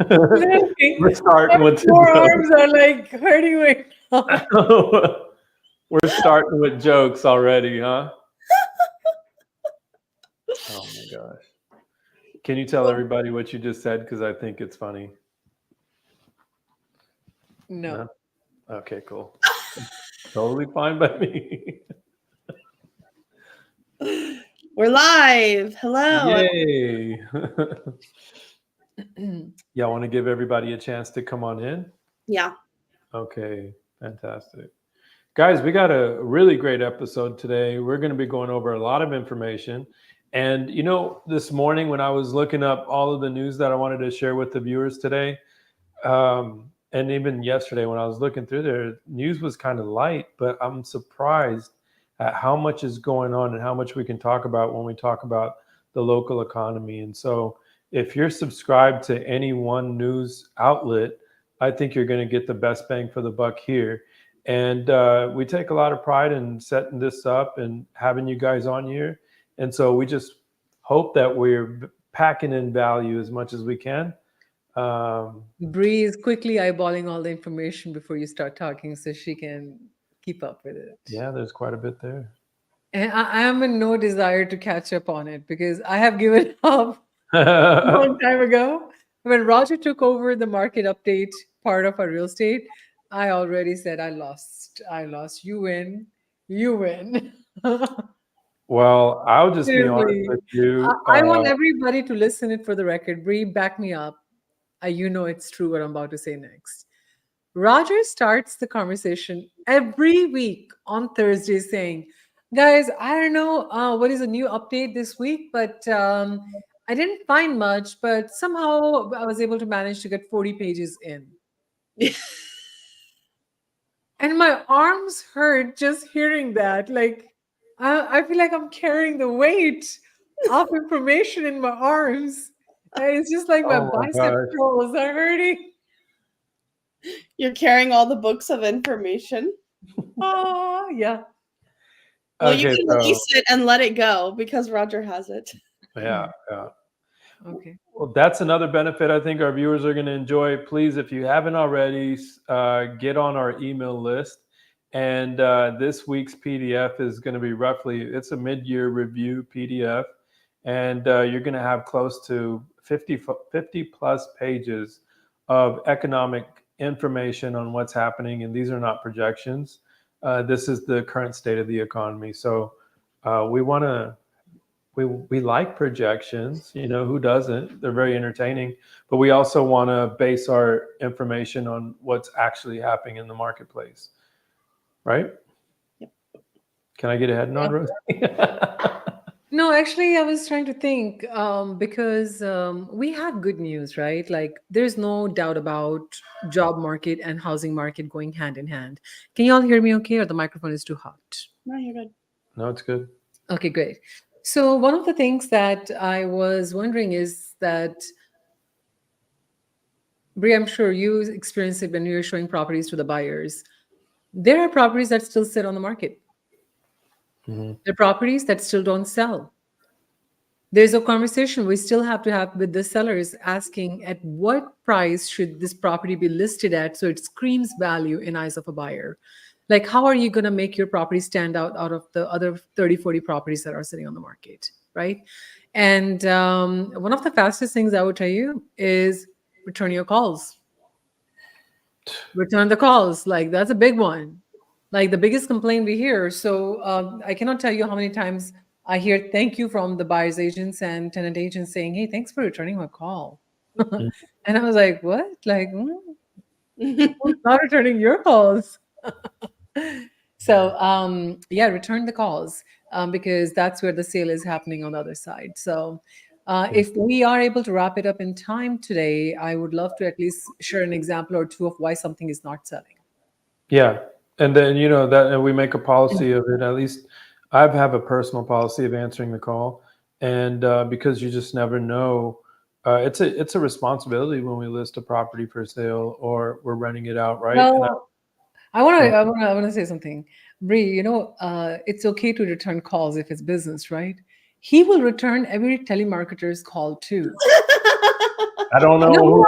We're starting My with the forearms are like hurting right now. joke. We're starting with jokes already, huh? Oh my gosh. Can you tell everybody what you just said? Because I think it's funny. No. No? Okay, cool. Totally fine by me. We're live. Hello. Yay. Y'all want to give everybody a chance to come on in? Yeah. Okay, fantastic. Guys, we got a really great episode today. We're going to be going over a lot of information. And, this morning when I was looking up all of the news that I wanted to share with the viewers today, and even yesterday when I was looking through there, news was kind of light, but I'm surprised at how much is going on and how much we can talk about when we talk about the local economy. And so if you're subscribed to any one news outlet, I think you're going to get the best bang for the buck here. And we take a lot of pride in setting this up and having you guys on here. And so we just hope that we're packing in value as much as we can. Bree is quickly eyeballing all the information before you start talking so she can keep up with it. Yeah, there's quite a bit there. And I am in no desire to catch up on it because I have given up a long time ago. When Roger took over the market update part of our real estate, I already said I lost. I lost. You win. You win. Well, I'll just be honest Seriously. with you. I want everybody to listen it for the record. Bree, back me up. You know it's true what I'm about to say next. Roger starts the conversation every week on Thursday saying, guys, I don't know what is a new update this week, but I didn't find much, but somehow I was able to manage to get 40 pages in. And my arms hurt just hearing that. Like, I feel like I'm carrying the weight of information in my arms. And it's just like my Oh my bicep gosh. curls are hurting. You're carrying all the books of information. Oh, yeah. Well, you Okay, can so release it and let it go because Roger has it. yeah. Okay. Well, that's another benefit I think our viewers are going to enjoy. Please, if you haven't already, get on our email list. And this week's PDF is going to be it's a mid-year review PDF. And you're going to have close to 50 plus pages of economic information on what's happening. And these are not projections. This is the current state of the economy. So we like projections, who doesn't? They're very entertaining, but we also want to base our information on what's actually happening in the marketplace, right? Yep. Can I get ahead nod, Rosie? No, actually, I was trying to think because we have good news, right? Like, there's no doubt about job market and housing market going hand in hand. Can you all hear me okay, or the microphone is too hot? No, you're good. No, it's good. Okay, great. So one of the things that I was wondering is that, Brie, I'm sure you experienced it when you were showing properties to the buyers. There are properties that still sit on the market. Mhm. There are properties that still don't sell. There's a conversation we still have to have with the sellers asking at what price should this property be listed at so it screams value in eyes of a buyer. Like, how are you going to make your property stand out of the other 30, 40 properties that are sitting on the market, right? And one of the fastest things I would tell you is return your calls. Return the calls. Like, that's a big one. Like, the biggest complaint we hear. So I cannot tell you how many times I hear thank you from the buyer's agents and tenant agents saying, hey, thanks for returning my call. And I was like, what? Like, who's not returning your calls? So yeah, return the calls because that's where the sale is happening on the other side. So if we are able to wrap it up in time today, I would love to at least share an example or two of why something is not selling. Yeah. And then, that we make a policy of it. At least I have a personal policy of answering the call. And because you just never know, it's a responsibility when we list a property for sale or we're renting it out, right? Well, I want to say something. Bree, it's okay to return calls if it's business, right? He will return every telemarketer's call too. I don't know. No.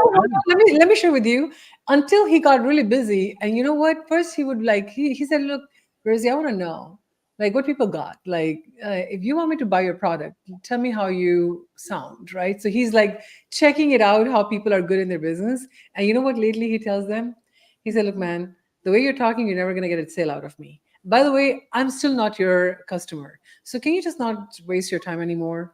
Let me share with you. Until he got really busy, and you know what? First, he would like he said, "Look, Rosie, I want to know like what people got. Like, if you want me to buy your product, tell me how you sound, right?" So he's like checking it out how people are good in their business. And you know what? Lately, he tells them, he said, "Look, man, the way you're talking, you're never gonna get a sale out of me. By the way, I'm still not your customer. So can you just not waste your time anymore?"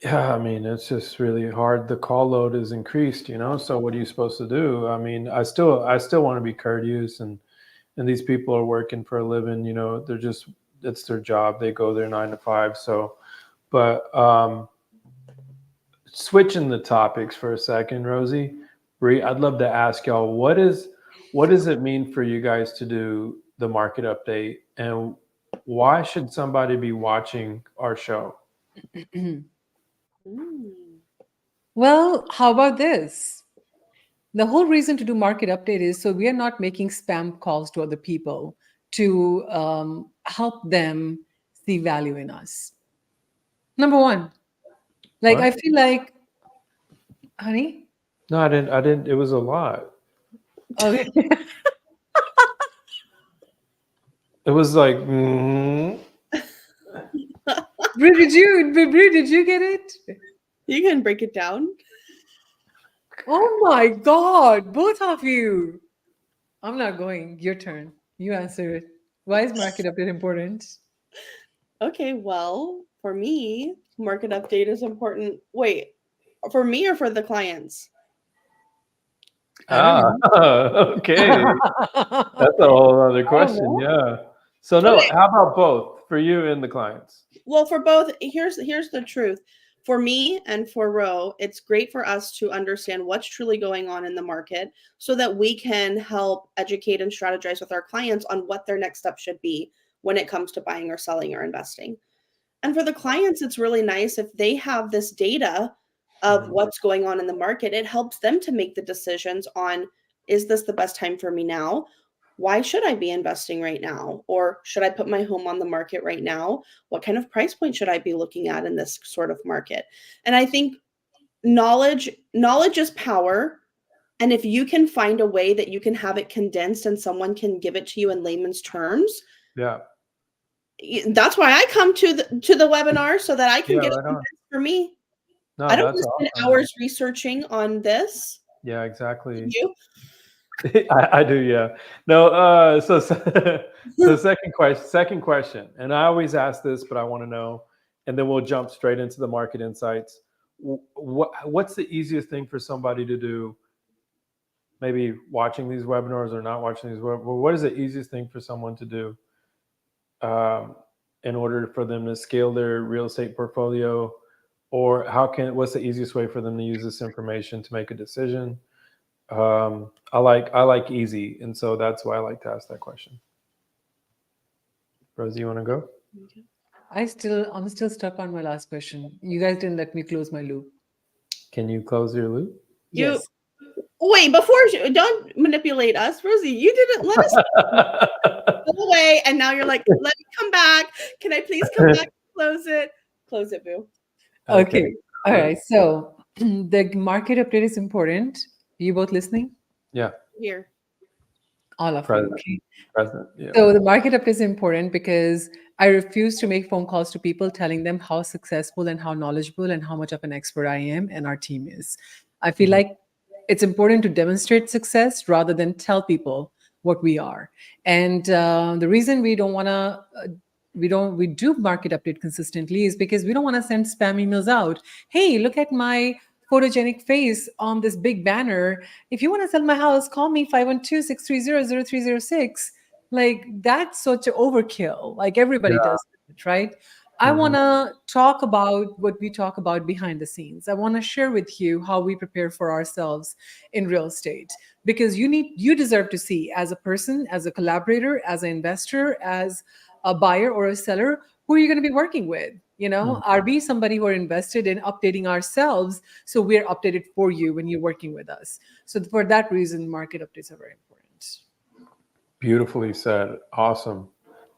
Yeah, I mean, it's just really hard. The call load is increased, So what are you supposed to do? I mean, I still want to be courteous, and these people are working for a living. They're just it's their job. They go there 9 to 5. So, but switching the topics for a second, Rosie, Bree, I'd love to ask y'all what does it mean for you guys to do the market update, and why should somebody be watching our show? Well, how about this? The whole reason to do market update is so we are not making spam calls to other people to help them see value in us. Number one, like What? I feel like, honey, No, I didn't. It was a lot. okay. It was like, Brie, did you get it? You can break it down. Oh my God, both of you. I'm not going. Your turn. You answer it. Why is market update important? Okay, well, for me, market update is important. Wait, for me or for the clients? I don't okay. know. That's a whole other I don't question. know. Yeah. So no, Okay. how about both for you and the clients? Well, for both, here's the truth. For me and for Ro, it's great for us to understand what's truly going on in the market so that we can help educate and strategize with our clients on what their next step should be when it comes to buying or selling or investing. And for the clients, it's really nice if they have this data of what's going on in the market. It helps them to make the decisions on, is this the best time for me now? Why should I be investing right now? Or should I put my home on the market right now? What kind of price point should I be looking at in this sort of market? And I think knowledge is power. And if you can find a way that you can have it condensed and someone can give it to you in layman's terms, Yeah. that's why I come to the webinar so that I can Yeah, get it right on. condensed for me. No, I don't that's want to spend awesome. hours researching on this. Yeah, exactly. You? I do, yeah. No, so second question, and I always ask this, but I want to know, and then we'll jump straight into the market insights. What's the easiest thing for somebody to do? Maybe watching these webinars or not watching these webinars. What is the easiest thing for someone to do in order for them to scale their real estate portfolio, or what's the easiest way for them to use this information to make a decision? I like easy, and so that's why I like to ask that question. Rosie, you want to go? I'm still stuck on my last question. You guys didn't let me close my loop. Can you close your loop? You Yes. wait don't manipulate us, Rosie. You didn't let us go away, and now you're like, let me come back. Can I please come back? Close it. Close it, boo. Okay. All right. So the market update is important. Are you both listening? Yeah. Here. All of Present. you. Okay. Present. Yeah. So the market update is important because I refuse to make phone calls to people telling them how successful and how knowledgeable and how much of an expert I am and our team is. I feel like it's important to demonstrate success rather than tell people what we are. And the reason we don't want to we do market update consistently is because we don't want to send spam emails out. Hey, look at my photogenic face on this big banner. If you want to sell my house, call me 512-630-0306. Like that's such an overkill. Like everybody Yeah. does it, right? I want to talk about what we talk about behind the scenes. I want to share with you how we prepare for ourselves in real estate because you deserve to see as a person, as a collaborator, as an investor, as a buyer or a seller, who are you going to be working with? Are we somebody who are invested in updating ourselves so we're updated for you when you're working with us? So for that reason, market updates are very important. Beautifully said. Awesome.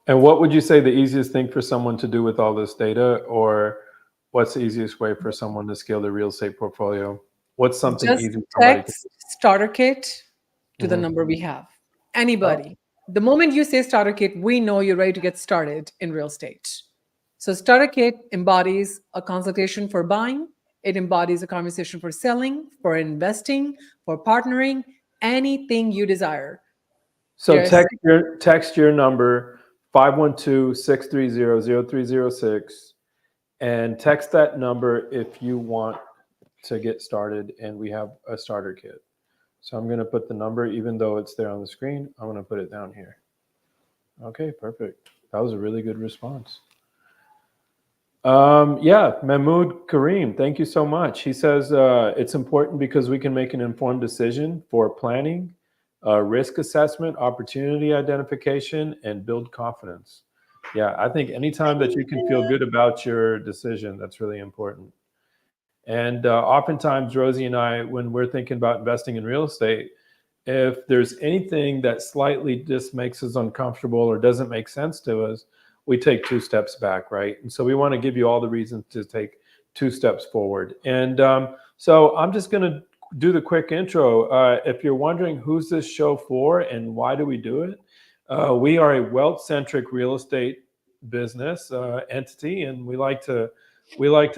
And what would you say the easiest thing for someone to do with all this data, or what's the easiest way for someone to scale their real estate portfolio? What's something Just easy somebody can text starter kit to the Mhm. number we have. Anybody. The moment you say starter kit, we know you're ready to get started in real estate. So starter kit embodies a consultation for buying. It embodies a conversation for selling, for investing, for partnering, anything you desire. So Yes. text your number 512-630-0306 and text that number if you want to get started, and we have a starter kit. So I'm going to put the number, even though it's there on the screen, I'm going to put it down here. Okay, perfect. That was a really good response. Yeah, Mahmoud Kareem, thank you so much. He says it's important because we can make an informed decision for planning, risk assessment, opportunity identification, and build confidence. Yeah, I think anytime that you can feel good about your decision, that's really important. And oftentimes, Rosie and I, when we're thinking about investing in real estate, if there's anything that slightly just makes us uncomfortable or doesn't make sense to us, we take 2 steps back, right? And so we want to give you all the reasons to take 2 steps forward. And so I'm just going to do the quick intro. If you're wondering who's this show for and why do we do it, we are a wealth-centric real estate business entity, and we like to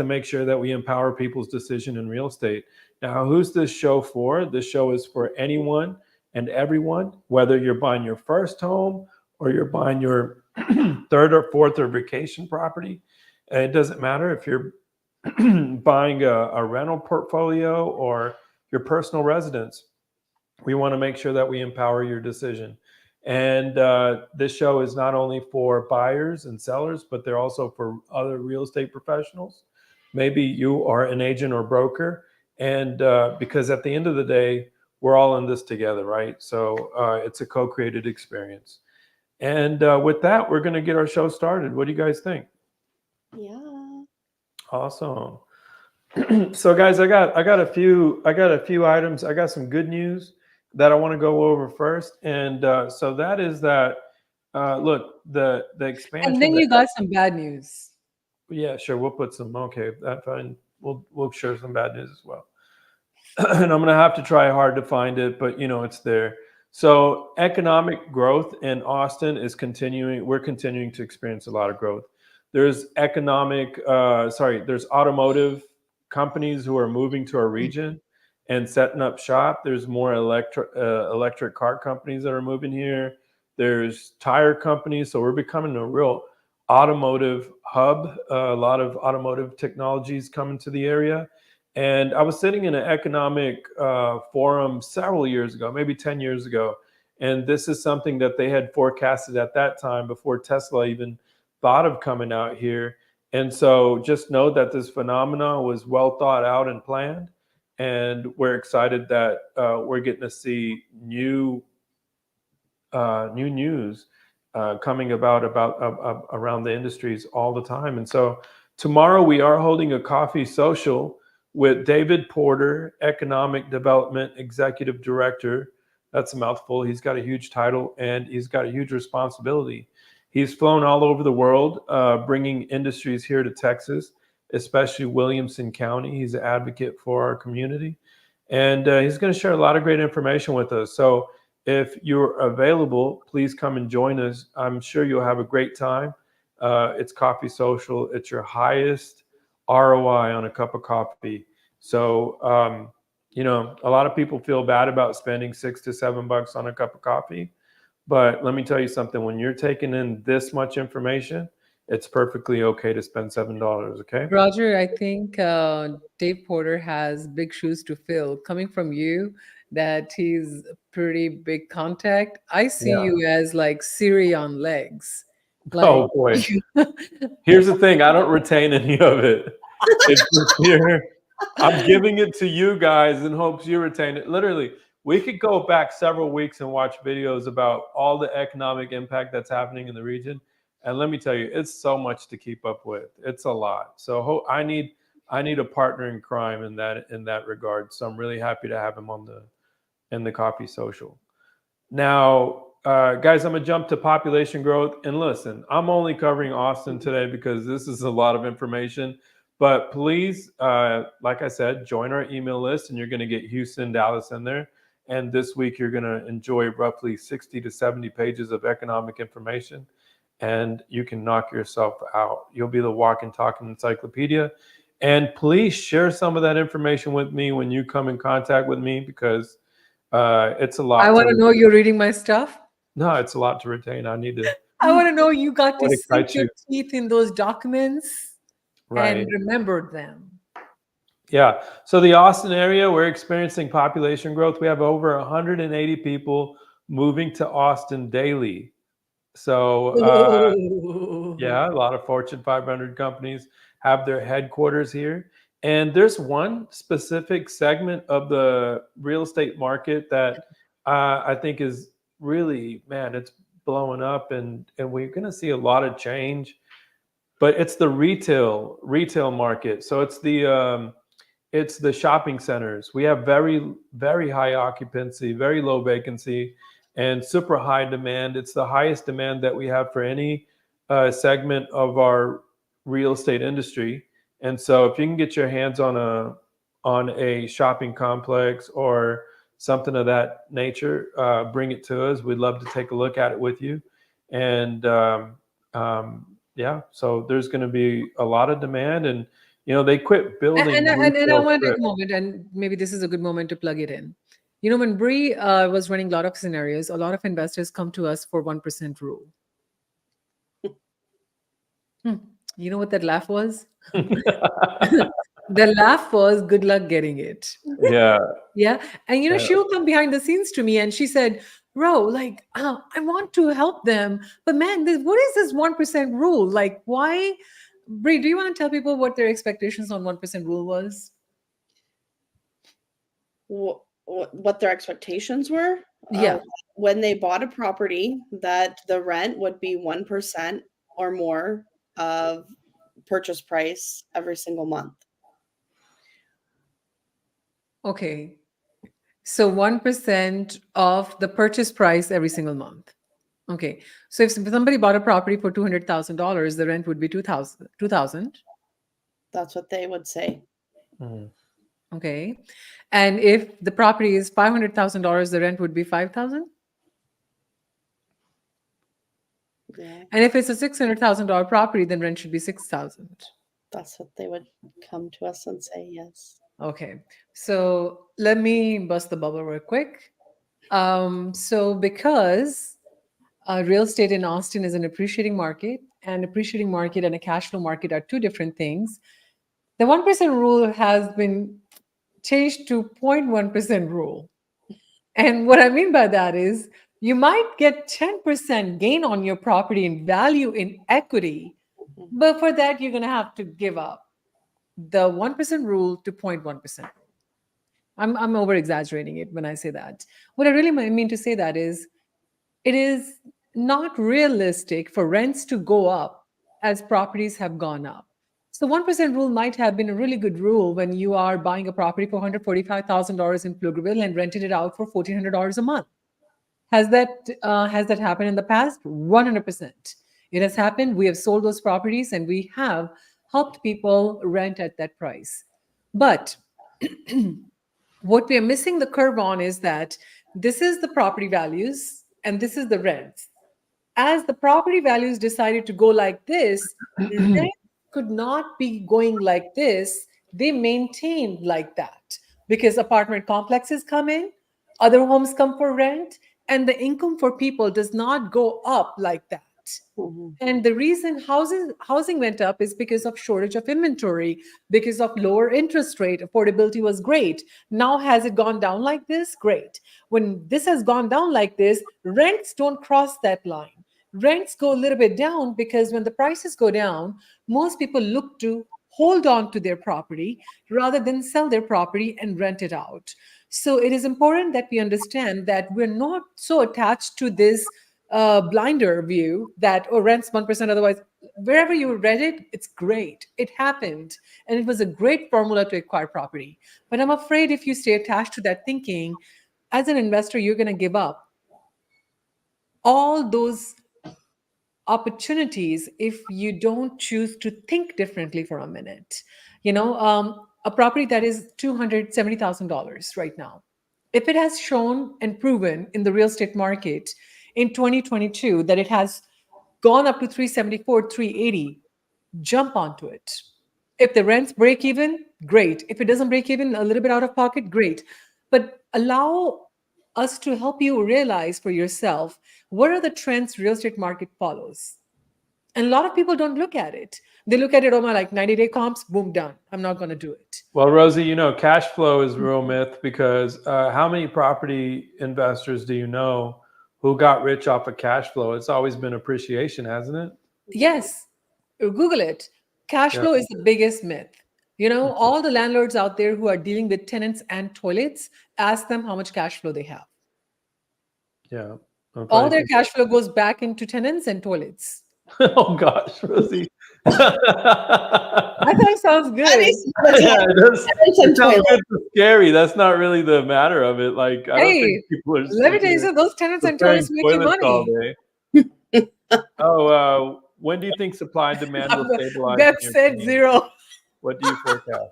make sure that we empower people's decision in real estate. Now, who's this show for? This show is for anyone and everyone, whether you're buying your first home or you're buying your third or fourth or vacation property. It doesn't matter if you're buying a rental portfolio or your personal residence. We want to make sure that we empower your decision. And this show is not only for buyers and sellers, but they're also for other real estate professionals. Maybe you are an agent or broker, and because at the end of the day, we're all in this together, right? So it's a co-created experience. And with that, we're going to get our show started. What do you guys think? Yeah. Awesome. So guys, I got a few items. I got some good news that I want to go over first, and so that is that look, the expansion. And then you got some bad news. Yeah, sure. We'll put some. Okay, that's fine. We'll share some bad news as well. And I'm gonna have to try hard to find it, but it's there. So economic growth in Austin is continuing. We're continuing to experience a lot of growth. There's there's automotive companies who are moving to our region and setting up shop. There's more electric car companies that are moving here. There's tire companies. So we're becoming a real automotive hub. A lot of automotive technologies coming to the area. And I was sitting in an economic forum several years ago, maybe 10 years ago. And this is something that they had forecasted at that time before Tesla even thought of coming out here. And so just know that this phenomenon was well thought out and planned. And we're excited that we're getting to see new news coming about around the industries all the time. And so tomorrow we are holding a coffee social with David Porter, Economic Development Executive Director. That's a mouthful. He's got a huge title and he's got a huge responsibility. He's flown all over the world, bringing industries here to Texas, especially Williamson County. He's an advocate for our community. And he's going to share a lot of great information with us. So if you're available, please come and join us. I'm sure you'll have a great time. It's Coffee Social. It's your highest ROI on a cup of coffee. So, a lot of people feel bad about spending $6 to $7 on a cup of coffee. But let me tell you something, when you're taking in this much information, it's perfectly okay to spend $7, okay? Roger, I think Dave Porter has big shoes to fill. Coming from you, that he's a pretty big contact. I see Yeah. you as like Siri on legs. Oh boy. Here's the thing, I don't retain any of it. It's just here. I'm giving it to you guys in hopes you retain it. Literally, we could go back several weeks and watch videos about all the economic impact that's happening in the region. And let me tell you, it's so much to keep up with. It's a lot. So I need a partner in crime in that regard. So I'm really happy to have him in the Coffee Social. Now, guys, I'm gonna jump to population growth. And listen, I'm only covering Austin today because this is a lot of information. But please, like I said, join our email list, and you're going to get Houston, Dallas in there. And this week, you're going to enjoy roughly 60 to 70 pages of economic information, and you can knock yourself out. You'll be the walking, talking encyclopedia. And please share some of that information with me when you come in contact with me, because it's a lot. I want to know you're reading my stuff. No, it's a lot to retain. I need to. I want to know you got to What sink excites your you? teeth in those documents Right. and remembered them. Yeah. So the Austin area, we're experiencing population growth. We have over 180 people moving to Austin daily. So yeah, a lot of Fortune 500 companies have their headquarters here. And there's one specific segment of the real estate market that I think is really, man, it's blowing up, and we're going to see a lot of change. But it's the retail market. So it's the shopping centers. We have very, very high occupancy, very low vacancy, and super high demand. It's the highest demand that we have for any segment of our real estate industry. And so if you can get your hands on a shopping complex or something of that nature, bring it to us. We'd love to take a look at it with you. And yeah, so there's going to be a lot of demand, and they quit building. And I retail want to take strips. a moment, and maybe this is a good moment to plug it in. When Bree was running a lot of scenarios, a lot of investors come to us for 1% rule. You know what that laugh was? The laugh was good luck getting it. Yeah. Yeah. And Yeah. she will come behind the scenes to me and she said, Ro, like, I want to help them, but man, what is this 1% rule? Like, why? Bree, do you want to tell people what their expectations on 1% rule was? What their expectations were? Yeah. When they bought a property, that the rent would be 1% or more of purchase price every single month. Okay. So 1% of the purchase price every single month. Okay. So if somebody bought a property for $200,000, the rent would be $2,000. That's what they would say. Mhm. Okay. And if the property is $500,000, the rent would be $5,000. Yeah, And if it's a $600,000 property, then rent should be $6,000. that's what they would come to us and say, yes. Okay. So let me bust the bubble real quick. So because real estate in Austin is an appreciating market, and appreciating market and a cash flow market are two different things. The 1% rule has been changed to 0.1% rule. And what I mean by that is you might get 10% gain on your property in value in equity, but for that, you're going to have to give up the 1% rule to 0.1% rule. I'm over exaggerating it when I say that. What I really mean to say that is it is not realistic for rents to go up as properties have gone up. So 1% rule might have been a really good rule when you are buying a property for $145,000 in Pflugerville and rented it out for $1,400 a month. Has that happened in the past? 100%. It has happened. We have sold those properties and we have helped people rent at that price. But what we are missing the curve on is that this is the property values and this is the rents. As the property values decided to go like this, rent could not be going like this. They maintained like that because apartment complexes come in, other homes come for rent, and the income for people does not go up like that. And the reason housing went up is because of shortage of inventory, because of lower interest rate. Affordability was great. Now, has it gone down like this? Great. When this has gone down like this, rents don't cross that line. Rents go a little bit down because when the prices go down, most people look to hold on to their property rather than sell their property and rent it out. So it is important that we understand that we're not so attached to this blinder view that rents 1%, otherwise wherever you read it, it's great, it happened, and it was a great formula to acquire property. But I'm afraid if you stay attached to that thinking, as an investor, you're going to give up all those opportunities if you don't choose to think differently for a minute. A property that is $270,000 right now, if it has shown and proven in the real estate market in 2022 that it has gone up to 374, 380, jump onto it. If the rents break even, great. If it doesn't break even, a little bit out of pocket, great. But allow us to help you realize for yourself what are the trends real estate market follows. And a lot of people don't look at it. They look at it, oh my, like 90-day comps, boom, done. I'm not going to do it. Well, Rosie, cash flow is a real myth because how many property investors do you know who got rich off of cash flow? It's always been appreciation, hasn't it? Yes. Google it. Cash Yeah. flow is the biggest myth. All the landlords out there who are dealing with tenants and toilets, ask them how much cash flow they have. Yeah. All their cash flow goes back into tenants and toilets. Oh gosh, Rosie. I thought it sounds good. Yeah, it sounds good. Scary. That's not really the matter of it. Like, I don't think people are. Let me tell you, those tenants and toilets make you money. Oh, when do you think supply and demand will stabilize? Beth said 0. What do you forecast?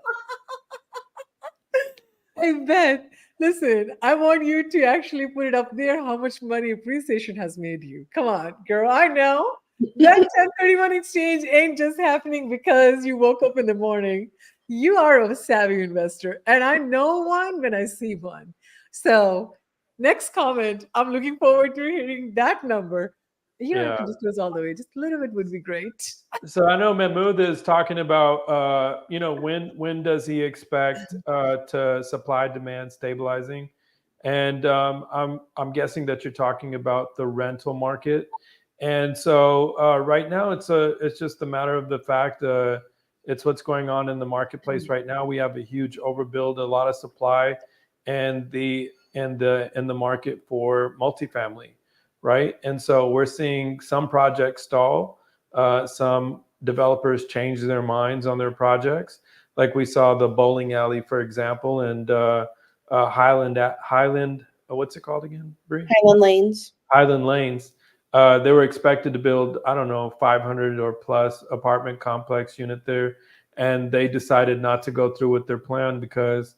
Hey, Beth, listen, I want you to actually put it up there how much money appreciation has made you. Come on, girl. I know that 1031 exchange ain't just happening because you woke up in the morning. You are a savvy investor, and I know one when I see one. So, next comment, I'm looking forward to hearing that number. You don't have to disclose all the way. Just a little bit would be great. So I know Mahmoud is talking about, when does he expect to supply demand stabilizing? And I'm guessing that you're talking about the rental market. And so right now it's just a matter of the fact it's what's going on in the marketplace right now. We have a huge overbuild, a lot of supply, and in the market for multifamily. Right. And so we're seeing some projects stall, some developers change their minds on their projects. Like we saw the bowling alley, for example, and Highland, what's it called again, Bree? Highland Lanes. Highland Lanes. They were expected to build, 500 or plus apartment complex unit there. And they decided not to go through with their plan because,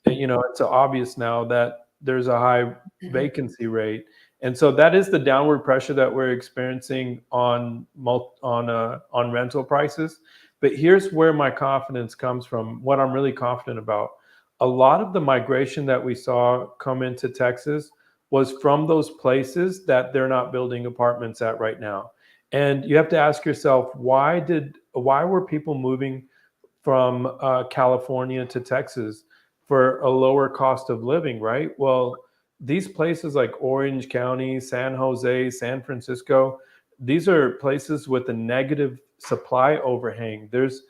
it's obvious now that there's a high vacancy rate. And so that is the downward pressure that we're experiencing on rental prices. But here's where my confidence comes from, what I'm really confident about. A lot of the migration that we saw come into Texas was from those places that they're not building apartments at right now. And you have to ask yourself, why were people moving from California to Texas for a lower cost of living, right? Well, these places like Orange County, San Jose, San Francisco, these are places with a negative supply overhang. There's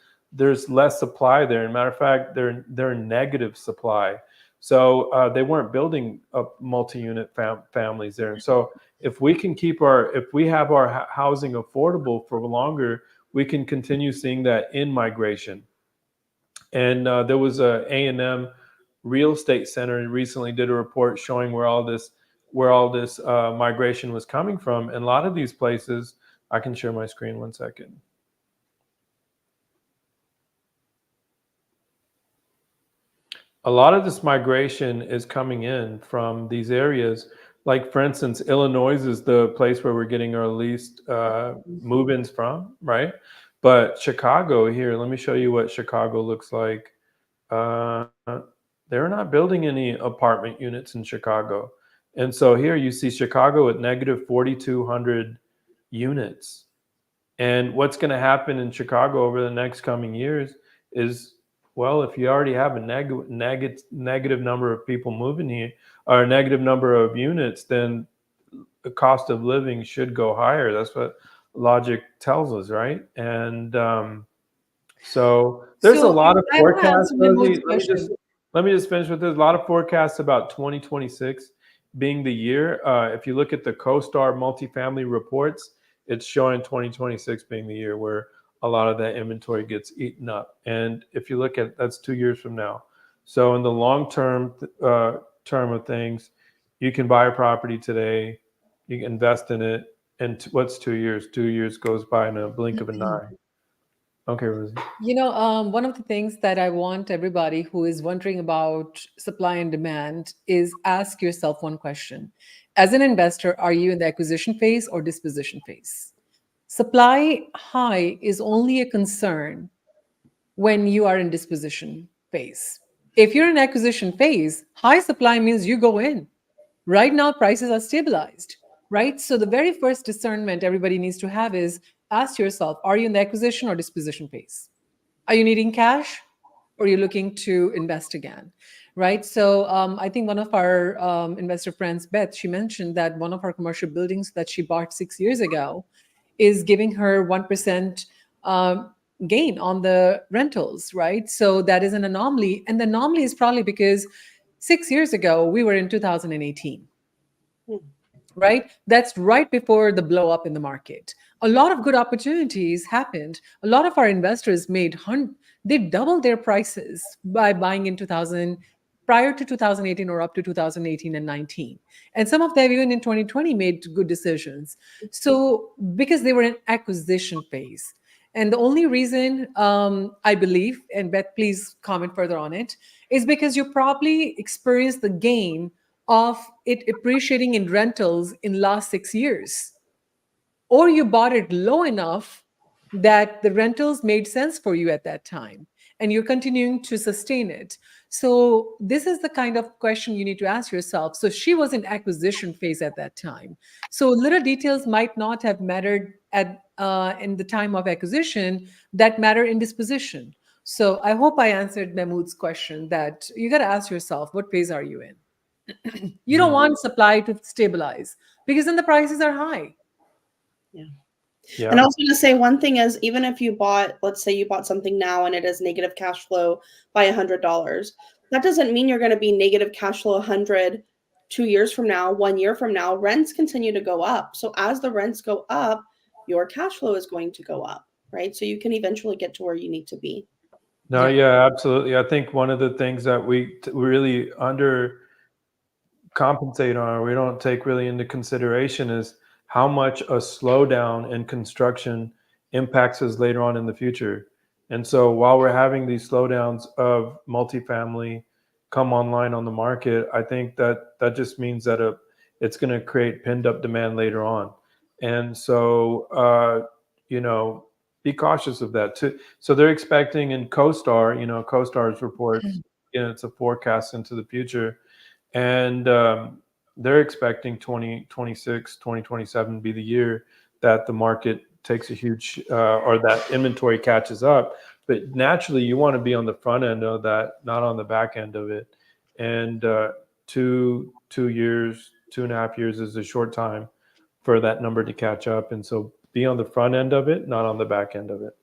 less supply there. As a matter of fact, they're negative supply. So they weren't building up multi-unit families there. And so if we have our housing affordable for longer, we can continue seeing that in migration. And there was a A&M Real Estate Center recently did a report showing where all this migration was coming from. And a lot of these places, I can share my screen 1 second. A lot of this migration is coming in from these areas. Like, for instance, Illinois is the place where we're getting our least move-ins from, right? But Chicago here, let me show you what Chicago looks like. They're not building any apartment units in Chicago. And so here you see Chicago at negative 4,200 units. And what's going to happen in Chicago over the next coming years is, well, if you already have a negative number of people moving here, or a negative number of units, then the cost of living should go higher. That's what logic tells us, right? And so there's a lot of forecasts. Let me just finish with this. A lot of forecasts about 2026 being the year. If you look at the CoStar multifamily reports, it's showing 2026 being the year where a lot of that inventory gets eaten up. And if you look at, that's 2 years from now. So in the long term of things, you can buy a property today, you can invest in it, And what's 2 years? 2 years goes by in a blink of an eye. Okay, Rosie. One of the things that I want everybody who is wondering about supply and demand is ask yourself one question. As an investor, are you in the acquisition phase or disposition phase? Supply high is only a concern when you are in disposition phase. If you're in acquisition phase, high supply means you go in. Right now, prices are stabilized, right? So the very first discernment everybody needs to have is ask yourself, are you in the acquisition or disposition phase? Are you needing cash or are you looking to invest again? Right. So I think one of our investor friends, Beth, she mentioned that one of our commercial buildings that she bought 6 years ago is giving her 1% gain on the rentals. Right. So that is an anomaly. And the anomaly is probably because 6 years ago, we were in 2018. Right? That's right before the blow up in the market. A lot of good opportunities happened. A lot of our investors they doubled their prices by buying in 2000 prior to 2018 or up to 2018 and 19. And some of them even in 2020 made good decisions. So because they were in acquisition phase. And the only reason I believe, and Beth, please comment further on it, is because you probably experienced the gain of it appreciating in rentals in last 6 years, or you bought it low enough that the rentals made sense for you at that time and you're continuing to sustain it. So this is the kind of question you need to ask yourself. So she was in acquisition phase at that time, so little details might not have mattered at in the time of acquisition that matter in disposition. So I hope I answered Mahmood's question, that you got to ask yourself, what phase are you in? You don't want supply to stabilize because then the prices are high. And I was going to say, one thing is, even if you bought, let's say you bought something now and it is negative cash flow by $100, that doesn't mean you're going to be negative cash flow 100 2 years from now, 1 year from now. Rents continue to go up. So as the rents go up, your cash flow is going to go up, right? So you can eventually get to where you need to be. No, yeah, absolutely. I think one of the things that we really compensate on, or we don't take really into consideration, is how much a slowdown in construction impacts us later on in the future. And so while we're having these slowdowns of multifamily come online on the market, I think that just means that it's going to create pinned up demand later on. And so, be cautious of that too. So they're expecting in CoStar, CoStar's report, it's a forecast into the future. And they're expecting 2026, 2027 be the year that the market takes a huge, or that inventory catches up. But naturally, you want to be on the front end of that, not on the back end of it. And 2 years, 2.5 years is a short time for that number to catch up. And so be on the front end of it, not on the back end of it.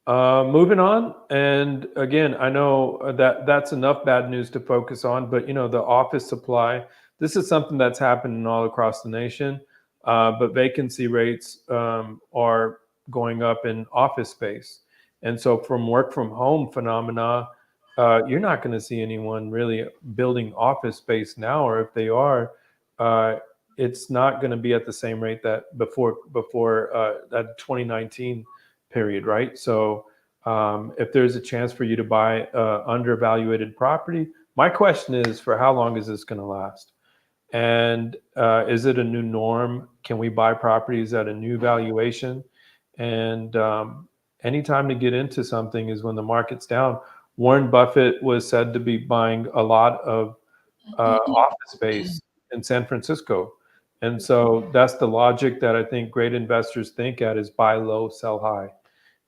Moving on, and again, I know that's enough bad news to focus on, but the office supply, this is something that's happening all across the nation, but vacancy rates are going up in office space. And so from work from home phenomena, you're not going to see anyone really building office space now, or if they are, it's not going to be at the same rate that before that 2019 period, right? So if there's a chance for you to buy undervaluated property, my question is, for how long is this going to last? And is it a new norm? Can we buy properties at a new valuation? And any time to get into something is when the market's down. Warren Buffett was said to be buying a lot of office space in San Francisco. And so that's the logic that I think great investors think at, is buy low, sell high.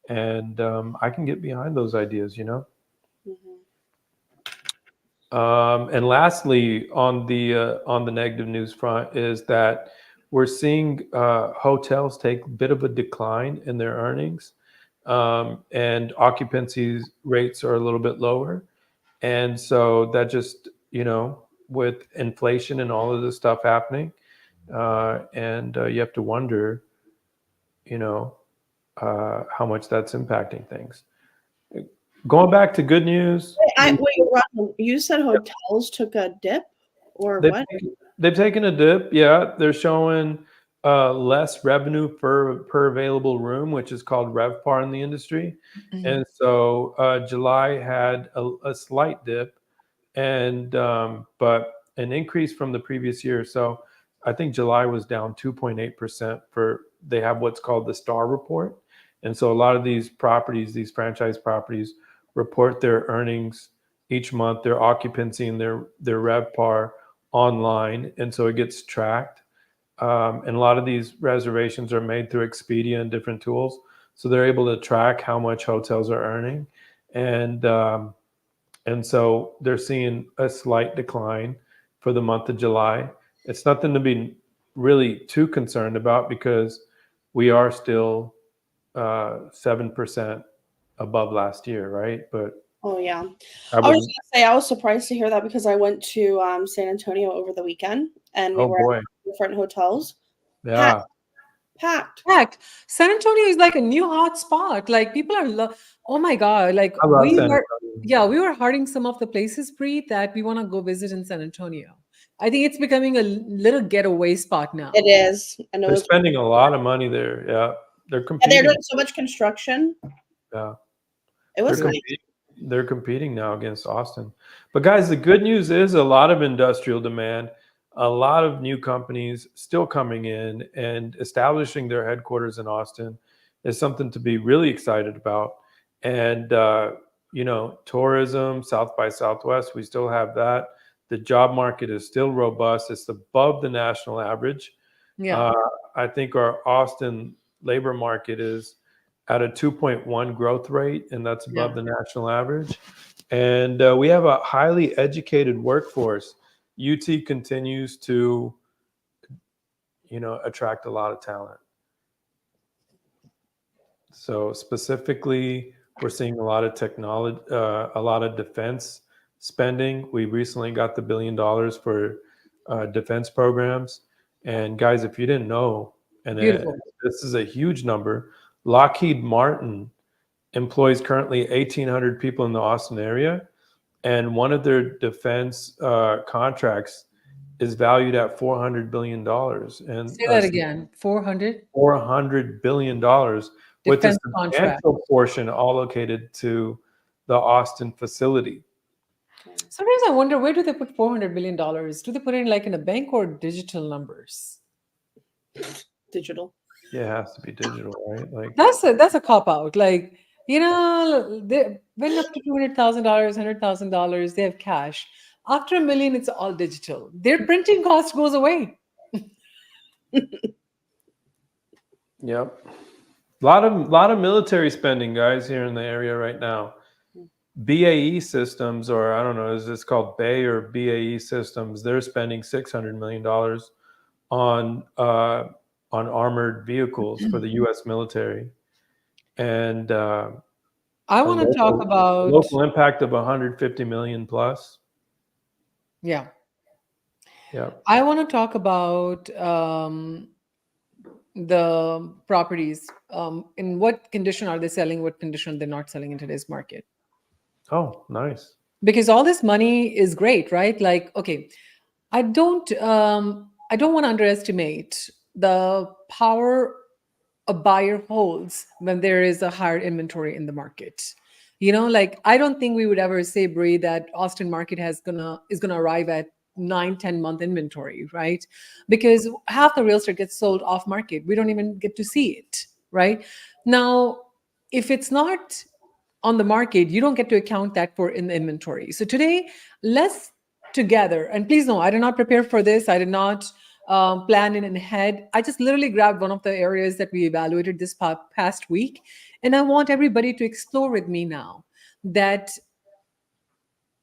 And I can get behind those ideas, And lastly, on the negative news front, is that we're seeing hotels take a bit of a decline in their earnings, and occupancy rates are a little bit lower. And so that just, with inflation and all of this stuff happening, and you have to wonder, how much that's impacting things. Going back to good news. Wait, Ron, you said hotels took a dip, or what? They've taken a dip. Yeah, they're showing less revenue per available room, which is called RevPAR in the industry. And so July had a slight dip, and but an increase from the previous year. So I think July was down 2.8% for they have what's called the STAR report. And so a lot of these properties, these franchise properties, report their earnings each month, their occupancy and their RevPAR online, and so it gets tracked. And a lot of these reservations are made through Expedia and different tools, so they're able to track how much hotels are earning, and so they're seeing a slight decline for the month of July. It's nothing to be really too concerned about because we are still 7% above last year, right? But Oh yeah. I I was would, just gonna say I was surprised to hear that because I went to San Antonio over the weekend and we oh were at boy, different hotels. Packed, yeah. packed. Fact, San Antonio is like a new hot spot. Like people are, oh my God, like I love San Antonio. yeah, we were hearting some of the places, Preet, that we want to go visit in San Antonio. I think it's becoming a little getaway spot now. It is. And it They're was spending a lot of money there. Yeah, they're and they're competing. doing so much construction. Yeah, It they're was nice. competing. They're competing now against Austin. But guys, the good news is a lot of industrial demand, a lot of new companies still coming in and establishing their headquarters in Austin is something to be really excited about. And tourism, South by Southwest, we still have that. The job market is still robust. It's above the national average. Yeah. Uh, I think our Austin labor market is at a 2.1 growth rate, and that's above the national average. And we have a highly educated workforce. UT continues to, attract a lot of talent. So specifically, we're seeing a lot of technology, a lot of defense spending. We recently got the $1 billion for defense programs. And guys, if you didn't know, and Beautiful. this is a huge number, Lockheed Martin employs currently 1,800 people in the Austin area, and one of their defense contracts is valued at $400 billion. And Say that again. 400 $400 billion, with a defense contract. substantial portion allocated to the Austin facility. Sometimes I wonder, where do they put $400 billion? Do they put it like in a bank or digital numbers? Digital. Yeah, it has to be digital, right? Like That's a cop out. Like, they went up to $200,000, $100,000. They have cash. After $1 million, it's all digital. Their printing cost goes away. Yep. Lot of military spending, guys, here in the area right now. BAE Systems, or I don't know, is this called BAE or BAE Systems? They're spending $600 million on armored vehicles for the U.S. military, and I want to talk about local impact of 150 million plus. Yeah. Yeah. I want to talk about the properties. In what condition are they selling? What condition they're not selling in today's market? Oh, nice. Because all this money is great, right? Like, okay, I don't want to underestimate the power a buyer holds when there is a higher inventory in the market. Like I don't think we would ever say, Bree, that Austin market is gonna arrive at 9-10 month inventory, right? Because half the real estate gets sold off market. We don't even get to see it, right? Now, if it's not on the market, you don't get to account that for in the inventory. So today, let's together, and please know, I did not prepare for this. I did not plan it in ahead. I just literally grabbed one of the areas that we evaluated this past week. And I want everybody to explore with me now that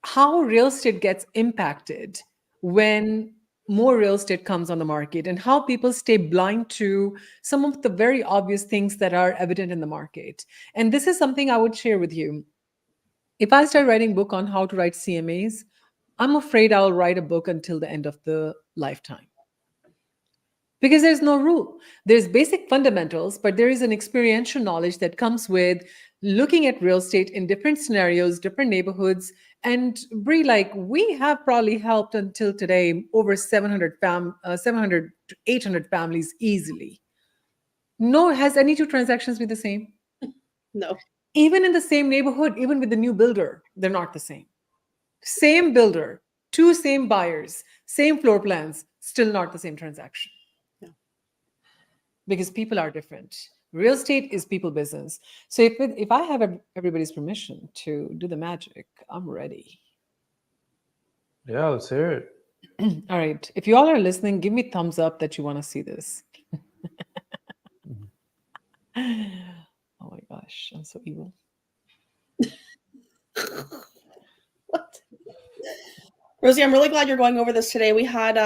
how real estate gets impacted when more real estate comes on the market and how people stay blind to some of the very obvious things that are evident in the market. And this is something I would share with you. If I start writing a book on how to write CMAs, I'm afraid I'll write a book until the end of the lifetime. Because there's no rule. There's basic fundamentals, but there is an experiential knowledge that comes with looking at real estate in different scenarios, different neighborhoods, And Bree, like we have probably helped until today over 700 to 800 families easily. No, has any two transactions been the same? No. Even in the same neighborhood, even with the new builder, they're not the same. Same builder, two same buyers, same floor plans, still not the same transaction. Yeah. Because people are different. Real estate is people business. So if I have everybody's permission to do the magic, I'm ready. Yeah, let's hear it. All right. If you all are listening, give me thumbs up that you want to see this. Oh my gosh, I'm so evil. What? Rosie, I'm really glad you're going over this today. We had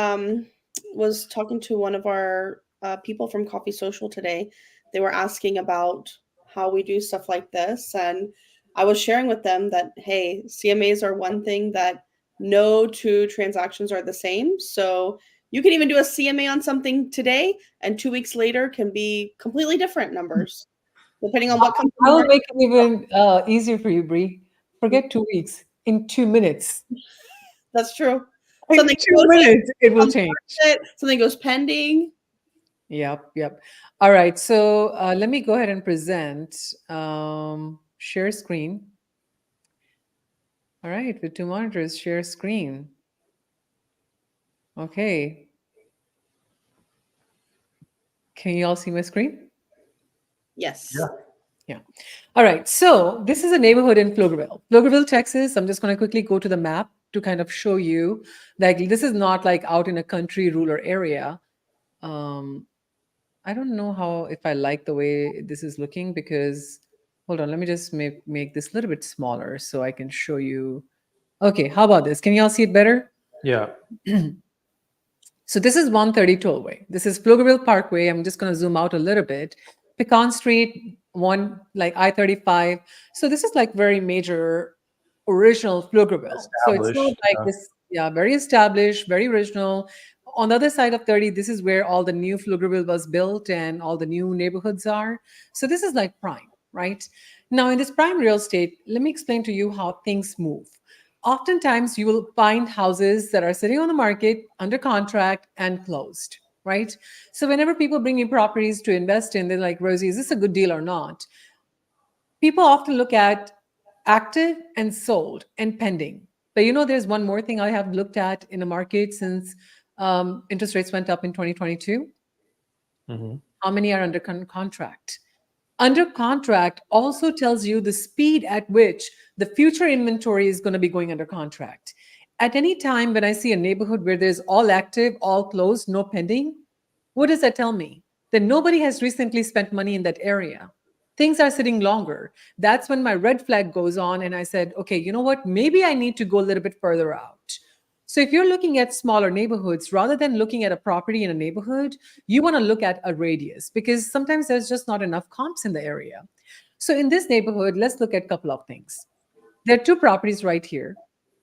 was talking to one of our people from Coffee Social today. They were asking about how we do stuff like this, and I was sharing with them that hey, CMAs are one thing that no two transactions are the same. So you can even do a CMA on something today, and 2 weeks later can be completely different numbers, depending on what comes. I will make it even easier for you, Bree. Forget 2 weeks. In 2 minutes. That's true. In Something 2 goes minutes, it will change. something goes pending. Yep. All right. So let me go ahead and present. Share screen. All right. With 2 monitors, share screen. Okay. Can you all see my screen? Yes. Yeah. All right. So this is a neighborhood in Pflugerville, Texas. I'm just going to quickly go to the map to kind of show you like this is not like out in a country rural area. I don't know how if I like the way this is looking because hold on, let me just make this a little bit smaller so I can show you. Okay, how about this? Can you all see it better? Yeah. So this is 130 Tollway. This is Pflugerville Parkway. I'm just going to zoom out a little bit. Pecan Street, one like I-35. So this is like very major original Pflugerville. So it's not Established, like yeah. this, yeah, very established, very original. On the other side of 30, this is where all the new Pflugerville was built and all the new neighborhoods are. So this is like prime, right? Now in this prime real estate, let me explain to you how things move. Oftentimes you will find houses that are sitting on the market under contract and closed, right? So whenever people bring in properties to invest in, they're like, Rosie, is this a good deal or not? People often look at active and sold and pending. But you know, there's one more thing I have looked at in the market since interest rates went up in 2022. Mm-hmm. How many are under contract? Under contract also tells you the speed at which the future inventory is going to be going under contract. At any time when I see a neighborhood where there's all active, all closed, no pending, what does that tell me? That nobody has recently spent money in that area. Things are sitting longer. That's when my red flag goes on and I said, okay, you know what? Maybe I need to go a little bit further out. So if you're looking at smaller neighborhoods, rather than looking at a property in a neighborhood, you want to look at a radius because sometimes there's just not enough comps in the area. So in this neighborhood, let's look at a couple of things. There are 2 properties right here.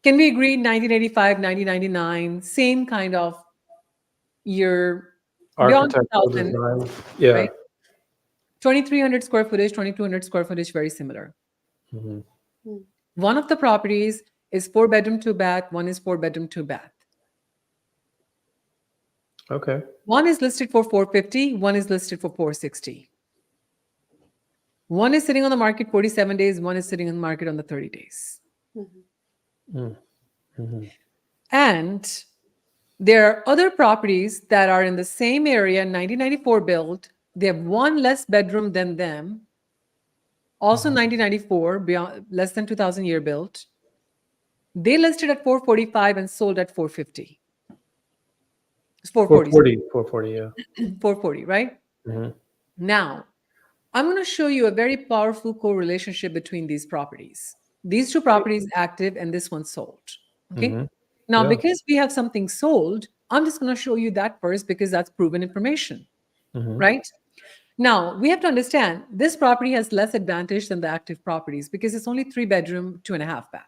Can we agree 1985, 1999, same kind of year, beyond Architectural 2000, design. Yeah. right? 2,300 square footage, 2,200 square footage, very similar. Mm-hmm. One of the properties is 4-bedroom, 2-bath. One is 4-bedroom, 2-bath. Okay. One is listed for 450. One is listed for 460. One is sitting on the market 47 days. One is sitting on the market on the 30 days. Mm-hmm. And there are other properties that are in the same area, 1994 built. They have one less bedroom than them. Also 1994, beyond less than 2000 year built. They listed at 445 and sold at 450. It's 440. 440, yeah. 440, right? Mm-hmm. Now, I'm going to show you a very powerful correlationship between these properties. These 2 properties active and this one sold. Okay. Mm-hmm. Now, Yeah. because we have something sold, I'm just going to show you that first because that's proven information, Mm-hmm. right? Now, we have to understand this property has less advantage than the active properties because it's only 3-bedroom, 2.5-bath.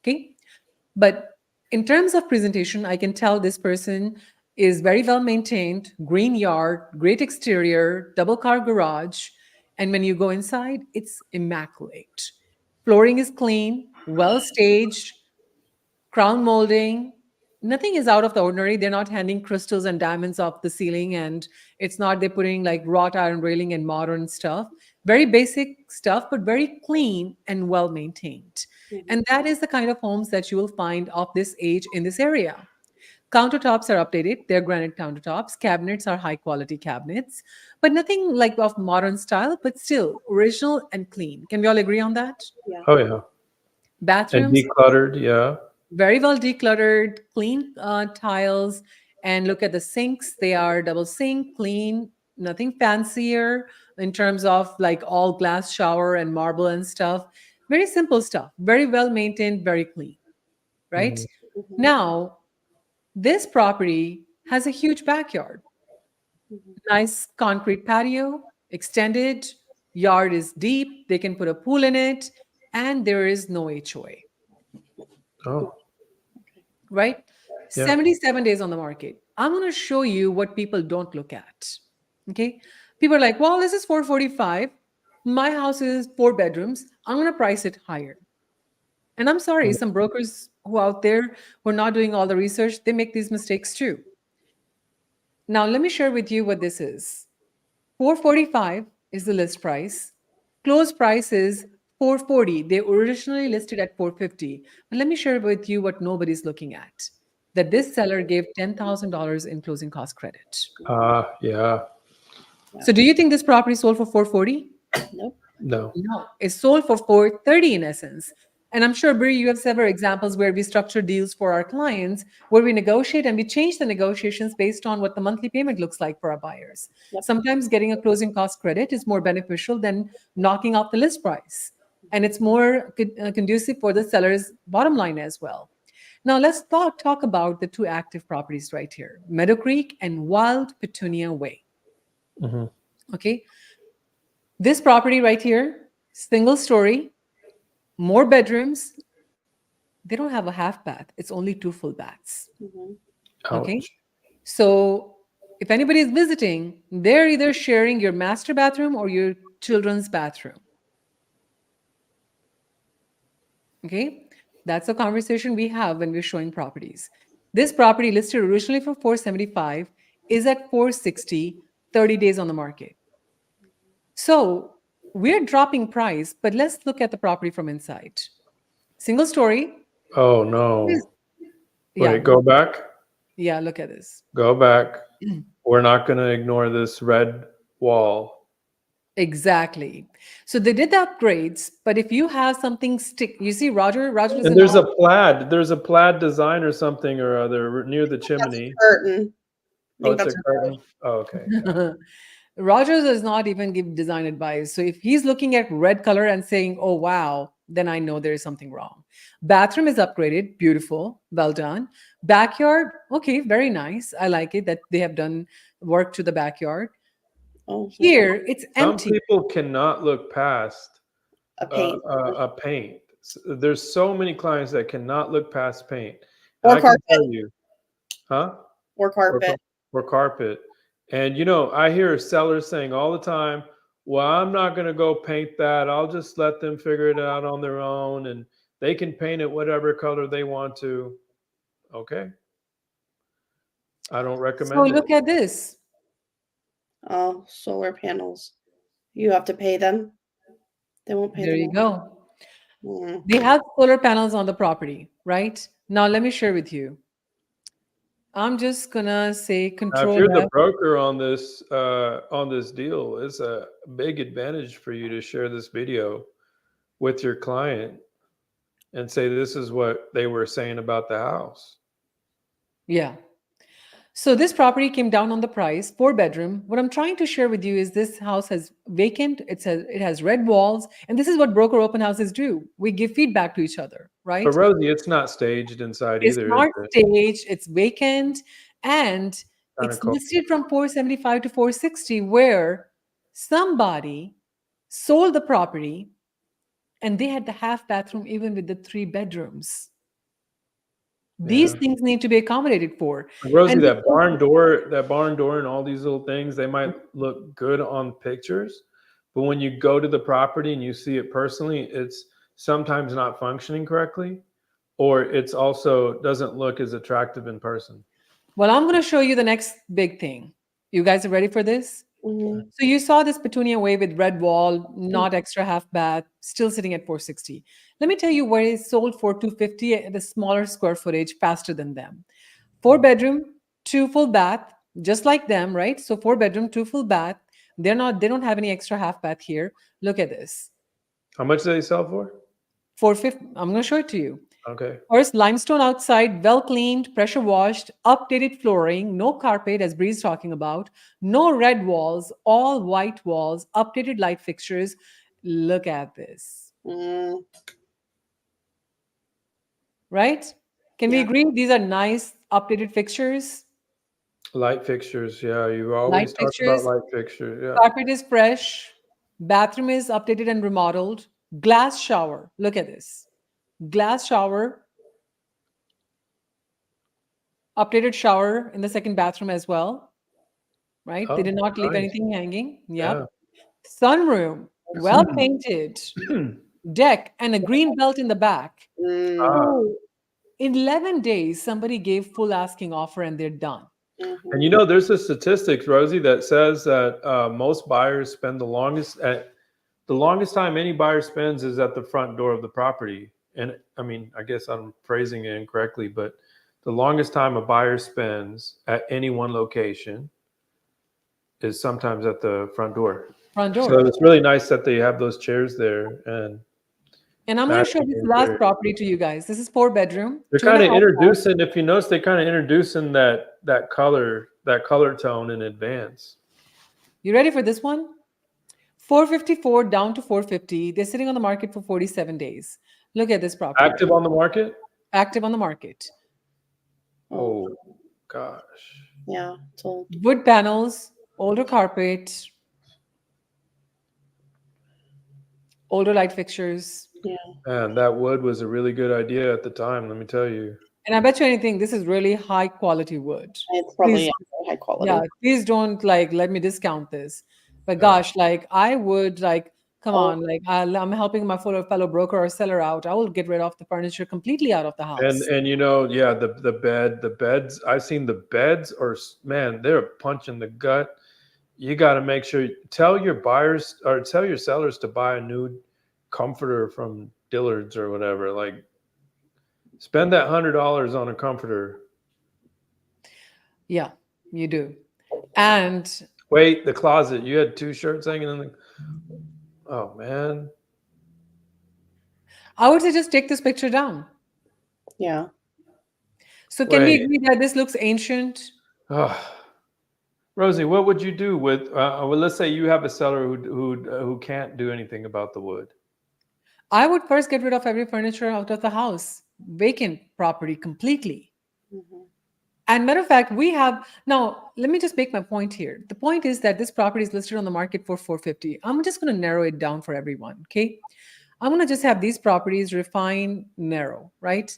Okay. But in terms of presentation, I can tell this person is very well maintained, green yard, great exterior, double car garage. And when you go inside, it's immaculate. Flooring is clean, well staged, crown molding. Nothing is out of the ordinary. They're not handing crystals and diamonds off the ceiling, and it's not they're putting like wrought iron railing and modern stuff. Very basic stuff, but very clean and well maintained. And that is the kind of homes that you will find of this age in this area. Countertops are updated. They're granite countertops. Cabinets are high quality cabinets, but nothing like of modern style, but still original and clean. Can we all agree on that? Yeah. Oh yeah. And Bathrooms, decluttered, yeah. very well decluttered, clean tiles. And look at the sinks. They are double sink, clean, nothing fancier in terms of like all glass shower and marble and stuff. Very simple stuff. Very well maintained, very clean, right? Mhm. Mhm. Now, this property has a huge backyard. Mhm. Nice concrete patio, extended, yard is deep, they can put a pool in it, and there is no HOA, Oh, right? Yeah. 77 days on the market. I'm going to show you what people don't look at. Okay? People are like, well, this is 445. My house is 4 bedrooms. I'm going to price it higher. And I'm sorry, some brokers who out there who are not doing all the research, they make these mistakes too. Now, let me share with you what this is. 445 is the list price. Close price is 440. They originally listed at 450. But let me share with you what nobody's looking at. That this seller gave $10,000 in closing cost credit. yeah. So do you think this property sold for 440? Nope. No. No, it's sold for 430 in essence. And I'm sure, Bri, you have several examples where we structure deals for our clients, where we negotiate and we change the negotiations based on what the monthly payment looks like for our buyers. Yep. Sometimes getting a closing cost credit is more beneficial than knocking off the list price. And it's more conducive for the seller's bottom line as well. Now let's talk about the 2 active properties right here, Meadow Creek and Wild Petunia Way. Mhm. Okay. This property right here, single story, more bedrooms. They don't have a half bath. It's only 2 full baths. Mhm. Okay. Ouch. So if anybody is visiting, they're either sharing your master bathroom or your children's bathroom. Okay. That's a conversation we have when we're showing properties. This property listed originally for 475 is at 460, 30 days on the market. So we're dropping price, but let's look at the property from inside. Single story. Oh no. Yeah. Wait, go back. Yeah, look at this. Go back. We're not going to ignore this red wall. Exactly. So they did the upgrades, but if you have something you see Roger doesn't And there's know. a plaid design or something or other near the chimney. Curtain. I Oh, think it's that's a a curtain. Oh, okay. Yeah. Rogers does not even give design advice. So if he's looking at red color and saying, oh, wow, then I know there is something wrong. Bathroom is upgraded. Beautiful. Well done. Backyard. Okay. Very nice. I like it that they have done work to the backyard. Oh, Here, it's Some empty. people cannot look past a paint a paint. There's so many clients that cannot look past paint. Or And I can carpet. tell you, huh? or carpet. Or carpet. And you know, I hear sellers saying all the time, well, I'm not going to go paint that. I'll just let them figure it out on their own and they can paint it whatever color they want to. Okay. I don't So recommend it. look at this. Oh, solar panels. You have to pay them. They won't pay There them. you go. Mm. They have solar panels on the property, right? Now, let me share with you. I'm just gonna say Now, control if you're the F. broker on this deal, it's a big advantage for you to share this video with your client and say this is what they were saying about the house. Yeah. So this property came down on the price, 4 bedroom. What I'm trying to share with you is this house has vacant. It has red walls, and this is what broker open houses do. We give feedback to each other, right? But Rosie, it's not staged inside It's either. not Is it? staged. It's vacant, and Kinda it's cool. listed from 475 to 460, where somebody sold the property, and they had the half bathroom even with the 3 bedrooms. These Yeah. things need to be accommodated for. Rosie, And that barn door and all these little things, they might look good on pictures, but when you go to the property and you see it personally, it's sometimes not functioning correctly, or it's also doesn't look as attractive in person? Well, I'm going to show you the next big thing. You guys are ready for this? Mhm. So you saw this Petunia Way with red wall, not extra half bath, still sitting at 460. Let me tell you where it's sold for 250 at the smaller square footage, faster than them. 4 bedroom, 2 full bath, just like them, right? So 4 bedroom, 2 full bath. They don't have any extra half bath here. Look at this. How much do they sell for? 450. I'm going to show it to you. Okay. First, limestone outside, well cleaned, pressure washed, updated flooring, no carpet, as Bree's talking about, no red walls, all white walls, updated light fixtures. Look at this, Mm, right? Can we Yeah. agree these are nice, updated fixtures? Light fixtures. Yeah, you Light always talk about fixtures, light fixtures. Yeah. carpet is fresh, bathroom is updated and remodeled, glass shower. Look at this. Glass shower, updated shower in the second bathroom as well, right? They Oh, did not leave nice. anything hanging. Yeah. Yep. Sunroom, well painted, deck, and a green belt in the back. mm, Oh, in 11 days, somebody gave full asking offer and they're done. mhm. And you know, there's a statistics, Rosie, that says that most buyers spend the longest time any buyer spends is at the front door of the property. And I mean, I guess I'm phrasing it incorrectly, but the longest time a buyer spends at any one location is sometimes at the front door. Front So door. it's really nice that they have those chairs there, and And I'm going to show matching this last interior. property to you guys. This is 4 bedroom. They're kind of introducing. If you notice, they kind of introducing that color tone in advance. You ready for this one? 454 down to 450. They're sitting on the market for 47 days. Look at this property. Active on the market. Active on the market. Oh gosh. Yeah. So Wood panels, older carpet, older light fixtures. Man, that wood was a really good idea at the time. Let me tell you. And I bet you anything, this is really high quality wood. it's probably Please, high quality. yeah, please don't like let me discount this. But gosh, like I would like, come on, like I'm helping my fellow broker or seller out. I will get rid of the furniture completely out of the house. And you know, yeah, the beds. I've seen the beds, or man, they're a punch in the gut. You got to make sure tell your buyers or tell your sellers to buy a new comforter from Dillard's or whatever. Like, spend that $100 on a comforter. Yeah, you do. And Wait, the closet. You had 2 shirts hanging in the. Oh man. I would say just take this picture down. Yeah. So can we Wait. agree that this looks ancient? Oh. Rosie, what would you do with? Well, let's say you have a seller who can't do anything about the wood. I would first get rid of every furniture out of the house, vacant property completely. Mhm. And matter of fact, we have now. Let me just make my point here. The point is that this property is listed on the market for 450. I'm just going to narrow it down for everyone. Okay, I'm going to just have these properties refine, narrow. Right?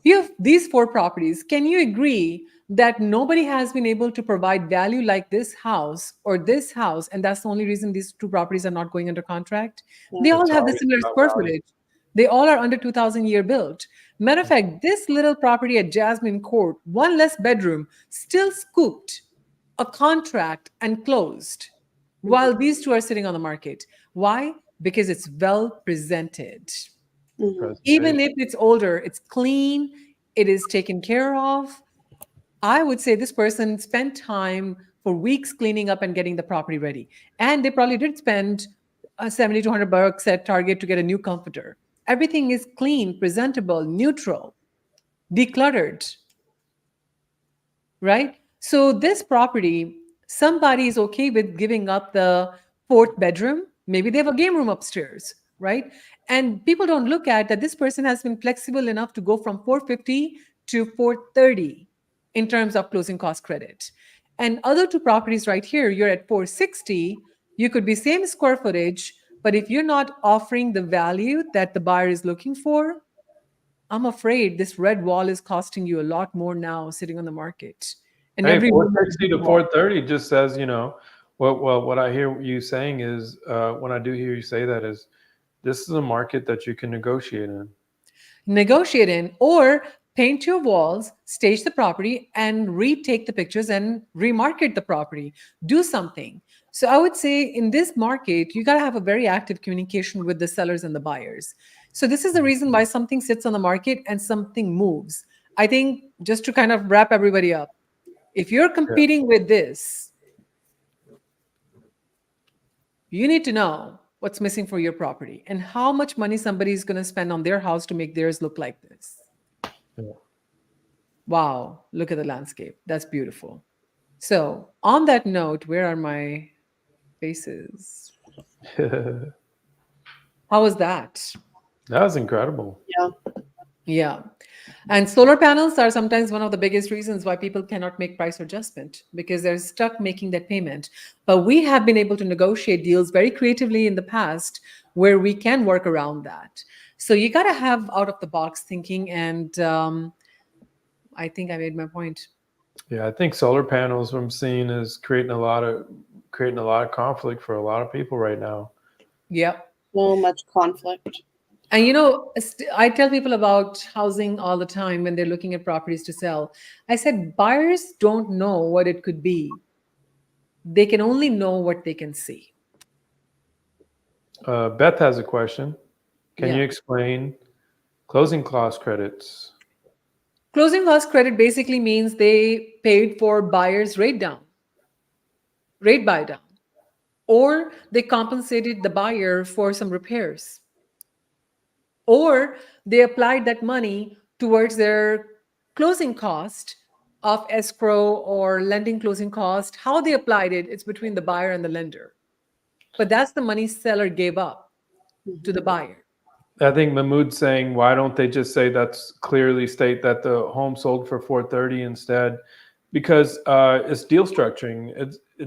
You have these 4 properties. Can you agree that nobody has been able to provide value like this house or this house, and that's the only reason these 2 properties are not going under contract? They all It's have the always similar about square value. footage. They all are under 2,000 year built. Matter of fact, this little property at Jasmine Court, 1 less bedroom, still scooped, a contract and closed, while these 2 are sitting on the market. Why? Because it's well presented. Mhm. Even if it's older, it's clean, it is taken care of. I would say this person spent time for weeks cleaning up and getting the property ready. And they probably did spend 70 to 100 bucks at Target to get a new comforter. Everything is clean, presentable, neutral, decluttered, right? So this property, somebody is okay with giving up the 4th bedroom. Maybe they have a game room upstairs, right? And people don't look at that this person has been flexible enough to go from 450 to 430 in terms of closing cost credit. And other 2 properties right here, you're at 460. You could be same square footage, but if you're not offering the value that the buyer is looking for, I'm afraid this red wall is costing you a lot more now sitting on the market. And Hey, every 460 to 430 just says, you know, what I hear you saying is, when I do hear you say that is, this is a market that you can negotiate in. Negotiate in, or paint your walls, stage the property, and retake the pictures and remarket the property. Do something. So I would say in this market, you got to have a very active communication with the sellers and the buyers. So this is the reason why something sits on the market and something moves. I think just to kind of wrap everybody up, if you're competing with this, you need to know what's missing for your property and how much money somebody is going to spend on their house to make theirs look like this. Yeah. Wow, look at the landscape. That's beautiful. So on that note, where are my faces? How was that? That was incredible. Yeah. Yeah. And solar panels are sometimes one of the biggest reasons why people cannot make price adjustment, because they're stuck making that payment. But we have been able to negotiate deals very creatively in the past where we can work around that. So you got to have out of the box thinking. And I think I made my point. Yeah, I think solar panels, what I'm seeing, is creating a lot of conflict for a lot of people right now. Yep. So much conflict. And I tell people about housing all the time when they're looking at properties to sell. I said, buyers don't know what it could be. They can only know what they can see. Beth has a question. Can Yeah. you explain closing cost credits? Closing cost credit basically means they paid for buyer's rate buy down, or they compensated the buyer for some repairs, or they applied that money towards their closing cost of escrow or lending closing cost. How they applied it, it's between the buyer and the lender. But that's the money seller gave up to the buyer. I think Mahmoud's saying, why don't they just say clearly state that the home sold for $430 instead? Because it's deal structuring.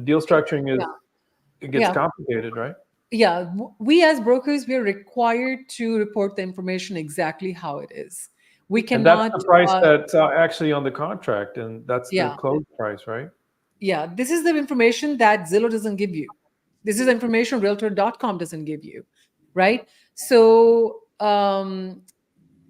Deal structuring is, it gets complicated, right? Yeah, we as brokers, we're required to report the information exactly how it is. We And cannot. that's the price that's actually on the contract, and that's the Yeah. close price, right? Yeah, this is the information that Zillow doesn't give you. This is information Realtor.com doesn't give you, right? So,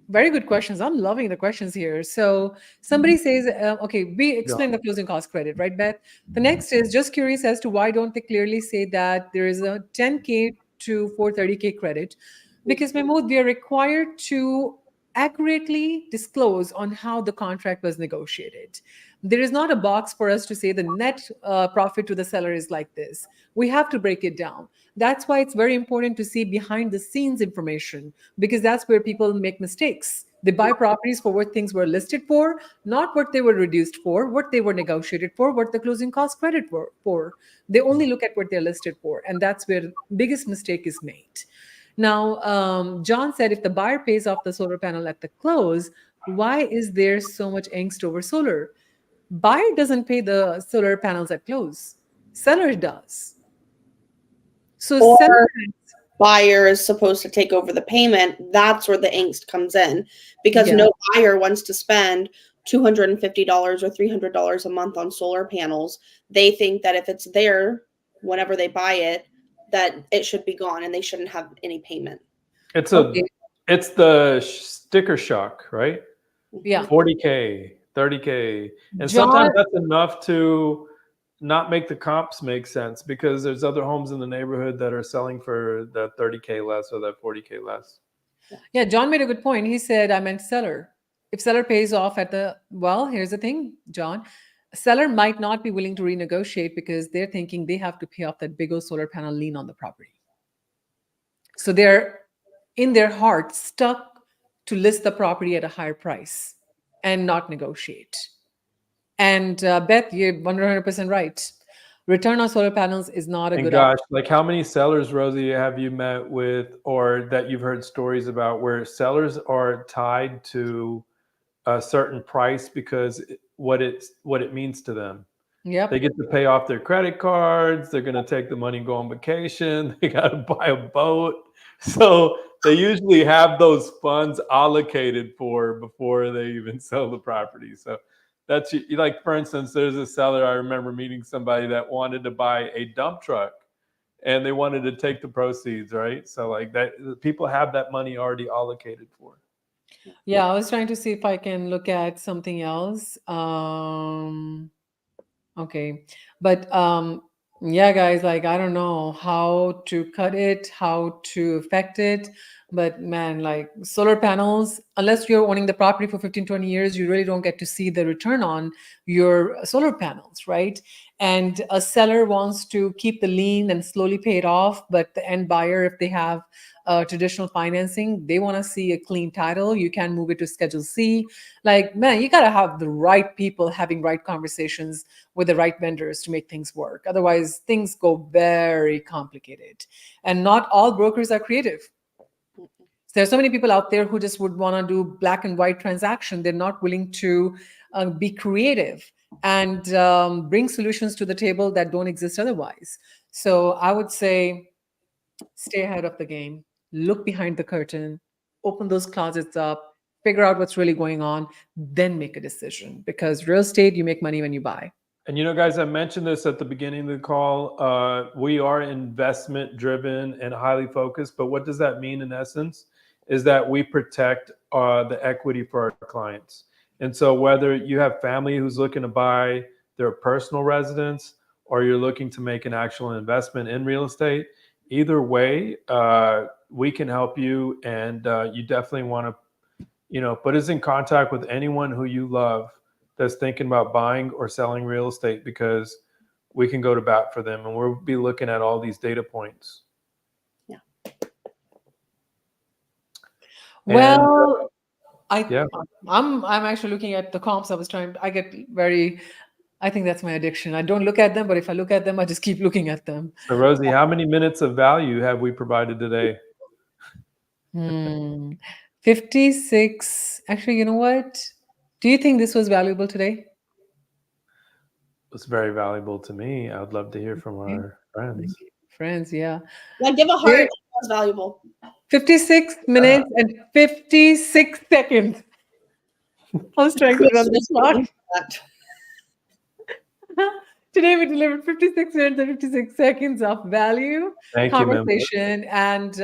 very good questions. I'm loving the questions here. So somebody says, okay, we explain the closing cost credit, right, Beth? The next is just curious as to why don't they clearly say that there is a 10K to 430K credit? Because Mahmoud, we are required to accurately disclose on how the contract was negotiated. There is not a box for us to say the net profit to the seller is like this. We have to break it down. That's why it's very important to see behind the scenes information, because that's where people make mistakes. They buy properties for what things were listed for, not what they were reduced for, what they were negotiated for, what the closing cost credit were for. They only look at what they're listed for, and that's where the biggest mistake is made. Now, John said if the buyer pays off the solar panel at the close, why is there so much angst over solar? Buyer doesn't pay the solar panels at close. Seller does. So Or seller, buyer is supposed to take over the payment. That's where the angst comes in, because Yeah. no buyer wants to spend $250 or $300 a month on solar panels. They think that if it's there whenever they buy it, that it should be gone and they shouldn't have any payment. It's Okay. it's the sticker shock, right? Yeah. 40K, 30K. And John- sometimes that's enough to not make the comps make sense, because there's other homes in the neighborhood that are selling for that 30K less or that 40K less. Yeah, John made a good point. He said, I meant seller. If seller pays off at here's the thing, John. Seller might not be willing to renegotiate because they're thinking they have to pay off that big old solar panel lien on the property. So they're in their heart stuck to list the property at a higher price and not negotiate. And Beth, you're 100% right. Return on solar panels is not a And good gosh, option. like how many sellers, Rosie, have you met with, or that you've heard stories about, where sellers are tied to a certain price because what it means to them? Yep. They get to pay off their credit cards. They're going to take the money and go on vacation. They got to buy a boat. So they usually have those funds allocated for before they even sell the property. So that's like, for instance, there's a seller, I remember meeting somebody that wanted to buy a dump truck and they wanted to take the proceeds, right? So like that, people have that money already allocated for. Yeah, I was trying to see if I can look at something else. Okay. But yeah, guys, like I don't know how to cut it, how to affect it. But man, like solar panels, unless you're owning the property for 15, 20 years, you really don't get to see the return on your solar panels, right? And a seller wants to keep the lien and slowly pay it off, but the end buyer, if they have traditional financing, they want to see a clean title. You can move it to Schedule C. Like, man, you got to have the right people having right conversations with the right vendors to make things work. Otherwise, things go very complicated. And not all brokers are creative. There's so many people out there who just would want to do black and white transaction. They're not willing to be creative and bring solutions to the table that don't exist otherwise. So I would say stay ahead of the game, look behind the curtain, open those closets up, figure out what's really going on, then make a decision. Because real estate, you make money when you buy. And you know, guys, I mentioned this at the beginning of the call. We are investment driven and highly focused. But what does that mean in essence? Is that we protect the equity for our clients. And so whether you have family who's looking to buy their personal residence or you're looking to make an actual investment in real estate, either way, we can help you. And you definitely want to, put us in contact with anyone who you love that's thinking about buying or selling real estate, because we can go to bat for them and we'll be looking at all these data points. Yeah. Well, yeah. I'm actually looking at the comps. I think that's my addiction. I don't look at them, but if I look at them, I just keep looking at them. So Rosie, how many minutes of value have we provided today? 56. Actually, you know what? Do you think this was valuable today? It was very valuable to me. I would love to hear from our friends. Friends, yeah. Yeah, give a heart. That was valuable. 56 minutes and 56 seconds. I was trying to run this clock. Today we delivered 56 minutes and 56 seconds of value conversation. And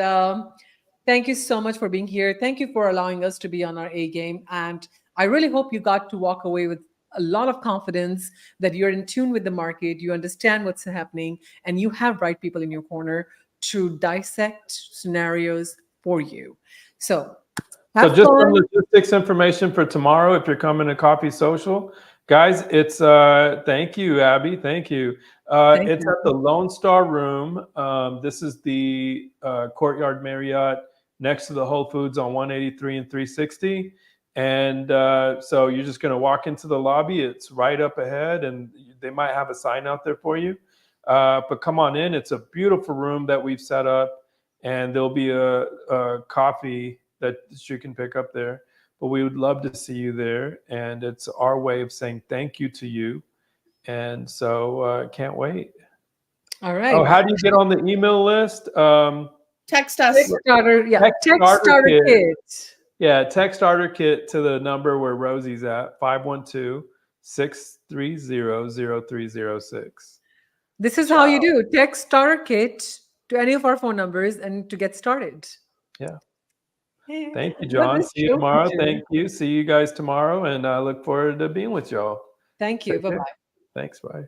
thank you so much for being here. Thank you for allowing us to be on our A game. And I really hope you got to walk away with a lot of confidence that you're in tune with the market, you understand what's happening, and you have right people in your corner to dissect scenarios for you. So just some logistics information for tomorrow if you're coming to Coffee Social. Guys, it's thank you, Abby. Thank you. It's at the Lone Star Room. This is the Courtyard Marriott next to the Whole Foods on 183 and 360. And so you're just going to walk into the lobby. It's right up ahead, and they might have a sign out there for you. But come on in. It's a beautiful room that we've set up, and there'll be a coffee that you can pick up there. But we would love to see you there, and it's our way of saying thank you to you. And so can't wait. All right. Oh, how do you get on the email list? Text us. Text starter kit. Yeah, text starter kit to the number where Rosie's at, 512-630-0306. This is how you do. Text starter kit to any of our phone numbers and to get started. Yeah. Thank you, John. See you tomorrow. Thank you. See you guys tomorrow. And I look forward to being with y'all. Thank you. Bye-bye. Thanks. Bye.